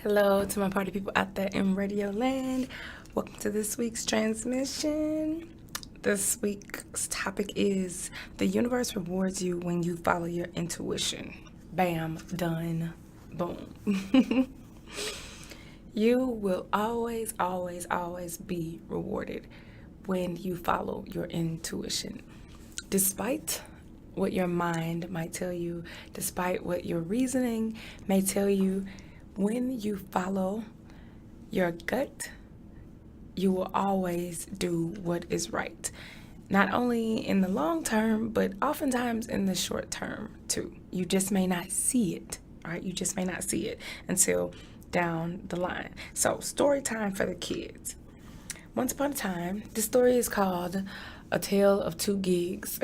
Hello to my party people out there in Radio Land. Welcome to this week's transmission. This week's topic is the universe rewards you when you follow your intuition. Bam, done, boom. You will always, always, always be rewarded when you follow your intuition. Despite what your mind might tell you, despite what your reasoning may tell you, when you follow your gut, you will always do what is right. Not only in the long term, but oftentimes in the short term too. You just may not see it, right? You just may not see it until down the line. So, story time for the kids. Once upon a time, this story is called A Tale of Two Gigs.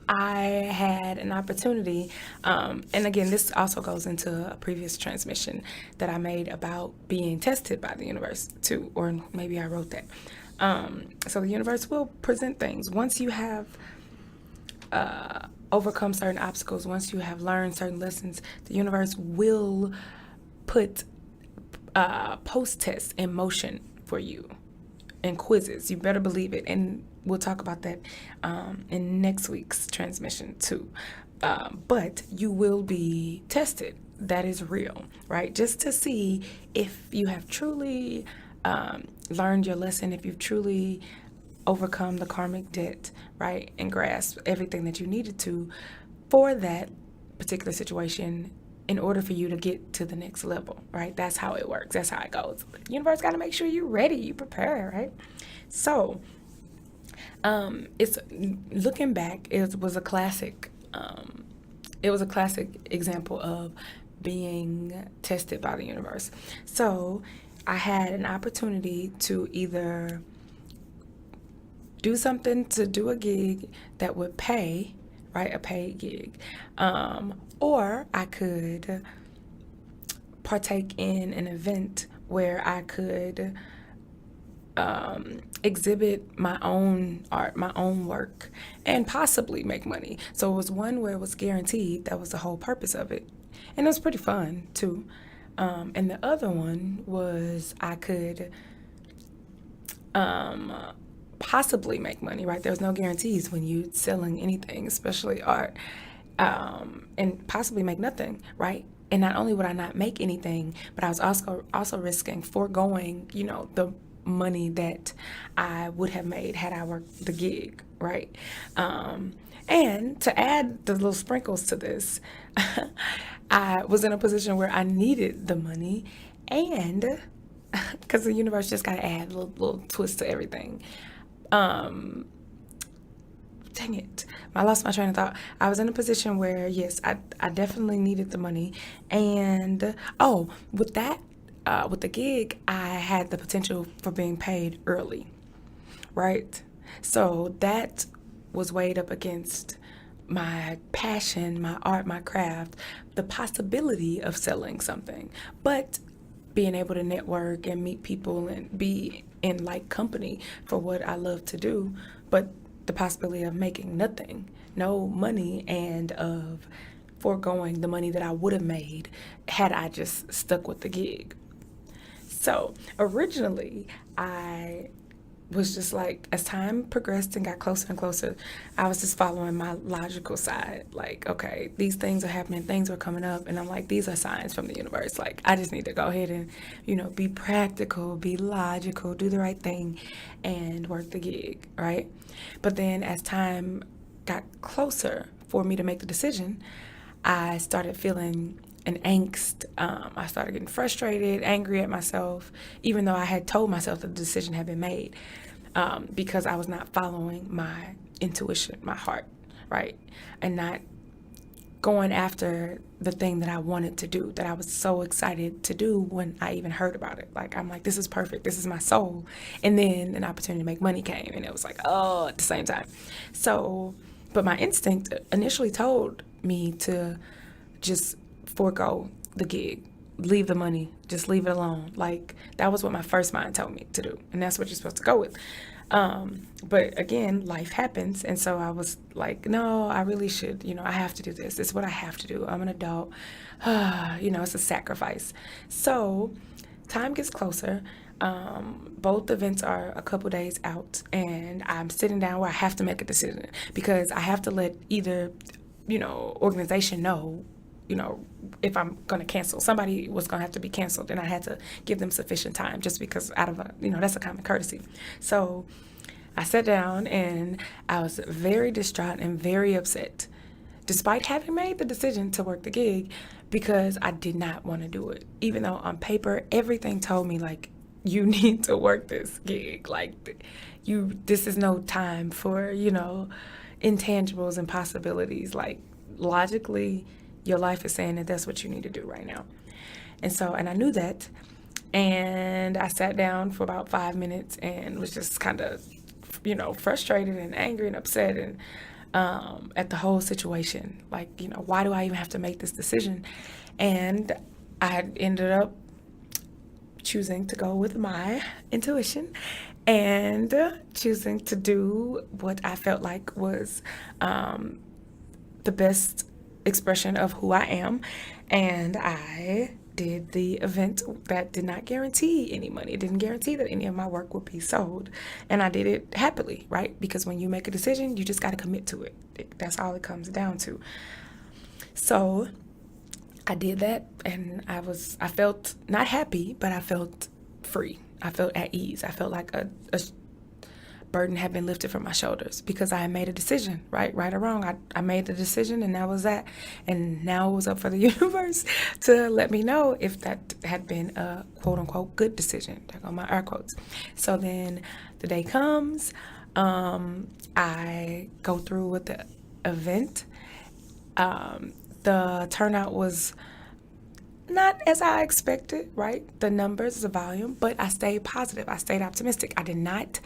I had an opportunity, and again, this also goes into a previous transmission that I made about being tested by the universe too, or maybe I wrote that. So the universe will present things. Once you have overcome certain obstacles, once you have learned certain lessons, the universe will put post-tests in motion for you and quizzes. You better believe it. And we'll talk about that in next week's transmission too. But you will be tested. That is real, right? Just to see if you have truly learned your lesson, if you've truly overcome the karmic debt, right? And grasp everything that you needed to for that particular situation in order for you to get to the next level, right? That's how it works. That's how it goes. The universe got to make sure you're ready, you prepare, right? So, it's looking back, it was a classic example of being tested by the universe. So I had an opportunity to either do something, to do a gig that would pay, right, a paid gig, or I could partake in an event where I could exhibit my own art, my own work, and possibly make money. So it was one where it was guaranteed. That was the whole purpose of it. And it was pretty fun too. And the other one was I could possibly make money, right? There's no guarantees when you're selling anything, especially art, and possibly make nothing, right? And not only would I not make anything, but I was also risking foregoing, the money that I would have made had I worked the gig, right? And to add the little sprinkles to this, I was in a position where I needed the money, and because the universe just got to add a little twist to everything. Dang it, I lost my train of thought. I was in a position where, yes, I definitely needed the money, and with that, with the gig, I had the potential for being paid early, right? So that was weighed up against my passion, my art, my craft, the possibility of selling something, but being able to network and meet people and be in like company for what I love to do, but the possibility of making nothing, no money, and of foregoing the money that I would have made had I just stuck with the gig. So originally, I was just like, as time progressed and got closer and closer, I was just following my logical side. Like, okay, these things are happening, things are coming up, and I'm like, these are signs from the universe. Like, I just need to go ahead and, be practical, be logical, do the right thing, and work the gig, right? But then as time got closer for me to make the decision, I started feeling an angst. I started getting frustrated, angry at myself, even though I had told myself that the decision had been made, because I was not following my intuition, my heart, right? And not going after the thing that I wanted to do, that I was so excited to do when I even heard about it. Like, I'm like, this is perfect. This is my soul. And then an opportunity to make money came, and it was like, oh, at the same time. So, but my instinct initially told me to just forego the gig, leave the money, just leave it alone. Like, that was what my first mind told me to do, and that's what you're supposed to go with. But again, life happens. And so I was like, no, I really should, I have to do this. It's what I have to do. I'm an adult. It's a sacrifice. So time gets closer. Both events are a couple days out, and I'm sitting down where I have to make a decision because I have to let either, organization know, if I'm going to cancel. Somebody was going to have to be canceled, and I had to give them sufficient time just because out of that's a common courtesy. So I sat down and I was very distraught and very upset, despite having made the decision to work the gig, because I did not want to do it. Even though on paper, everything told me, like, you need to work this gig. Like, this is no time for, intangibles and possibilities. Like, logically, your life is saying that that's what you need to do right now. And I knew that. And I sat down for about 5 minutes and was just kind of, frustrated and angry and upset and at the whole situation. Like, why do I even have to make this decision? And I ended up choosing to go with my intuition and choosing to do what I felt like was the best expression of who I am. And I did the event that did not guarantee any money. It didn't guarantee that any of my work would be sold. And I did it happily, right? Because when you make a decision, you just got to commit to it. That's all it comes down to. So I did that, and I felt not happy, but I felt free. I felt at ease. I felt like a burden had been lifted from my shoulders because I had made a decision, right or wrong. I made the decision, and that was that. And now it was up for the universe to let me know if that had been a quote unquote good decision. There go my air quotes. So then the day comes, I go through with the event. The turnout was not as I expected, right? The numbers, the volume, but I stayed positive. I stayed optimistic. I did not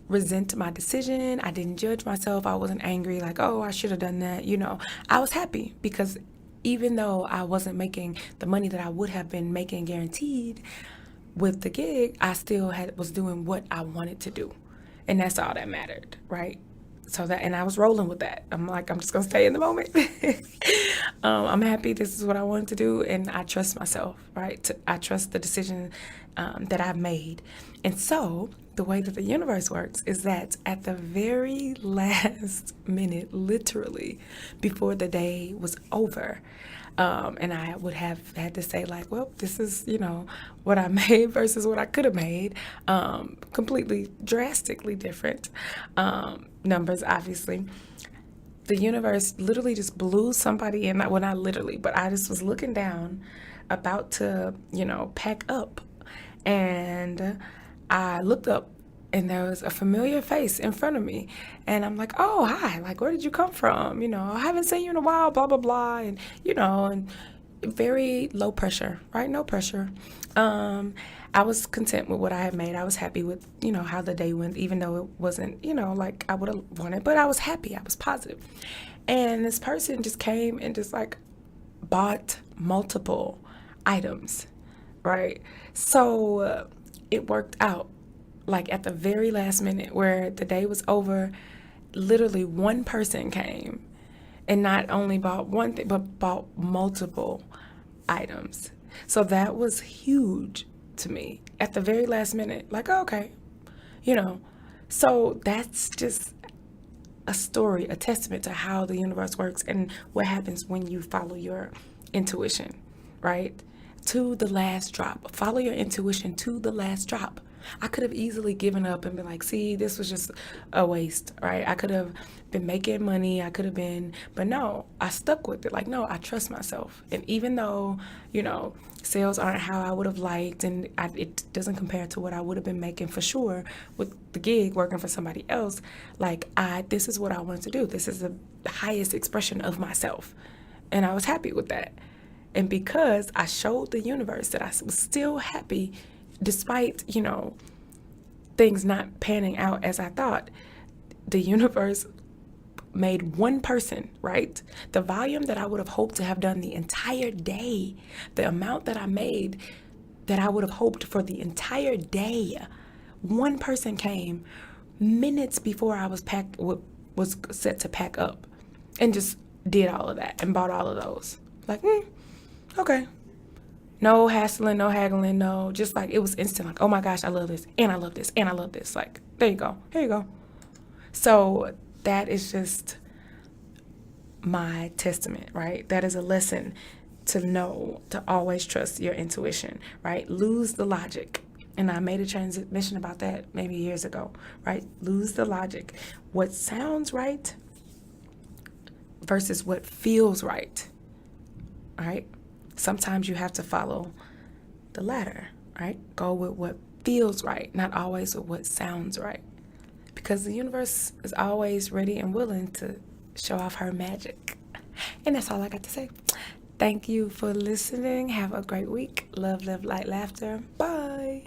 resent my decision. I didn't judge myself. I wasn't angry like, oh, I should have done that. I was happy because even though I wasn't making the money that I would have been making guaranteed with the gig, I still was doing what I wanted to do. And that's all that mattered, right? And I was rolling with that. I'm like, I'm just going to stay in the moment. I'm happy. This is what I wanted to do. And I trust myself, right? I trust the decision that I've made. And so the way that the universe works is that at the very last minute, literally before the day was over, and I would have had to say like, well, this is, what I made versus what I could have made. Completely drastically different numbers, obviously. The universe literally just blew somebody in. Well, not literally, but I just was looking down, about to, pack up. And I looked up, and there was a familiar face in front of me. And I'm like, oh, hi, like, where did you come from? I haven't seen you in a while, blah, blah, blah. And, and very low pressure, right? No pressure. I was content with what I had made. I was happy with, how the day went, even though it wasn't, like I would have wanted, but I was happy. I was positive. And this person just came and just like bought multiple items, right? So it worked out. Like at the very last minute where the day was over, literally one person came and not only bought one thing, but bought multiple items. So that was huge to me at the very last minute. Like, oh, okay, so that's just a story, a testament to how the universe works and what happens when you follow your intuition, right? To the last drop. Follow your intuition to the last drop. I could have easily given up and been like, see, this was just a waste, right? I could have been making money. But no, I stuck with it. Like, no, I trust myself. And even though, sales aren't how I would have liked, and it doesn't compare to what I would have been making for sure with the gig working for somebody else, like, this is what I wanted to do. This is the highest expression of myself. And I was happy with that. And because I showed the universe that I was still happy despite, things not panning out as I thought, the universe made one person, right? The volume that I would have hoped to have done the entire day, the amount that I made that I would have hoped for the entire day, One person came minutes before I was set to pack up, and just did all of that and bought all of those. Like, okay. No hassling, no haggling, no. Just like, it was instant. Like, oh my gosh, I love this, and I love this, and I love this. Like, there you go. Here you go. So that is just my testament, right? That is a lesson to know, to always trust your intuition, right? Lose the logic. And I made a transmission about that maybe years ago, right? Lose the logic. What sounds right versus what feels right, right? Sometimes you have to follow the latter, right? Go with what feels right, not always with what sounds right. Because the universe is always ready and willing to show off her magic. And that's all I got to say. Thank you for listening. Have a great week. Love, live, light, laughter. Bye.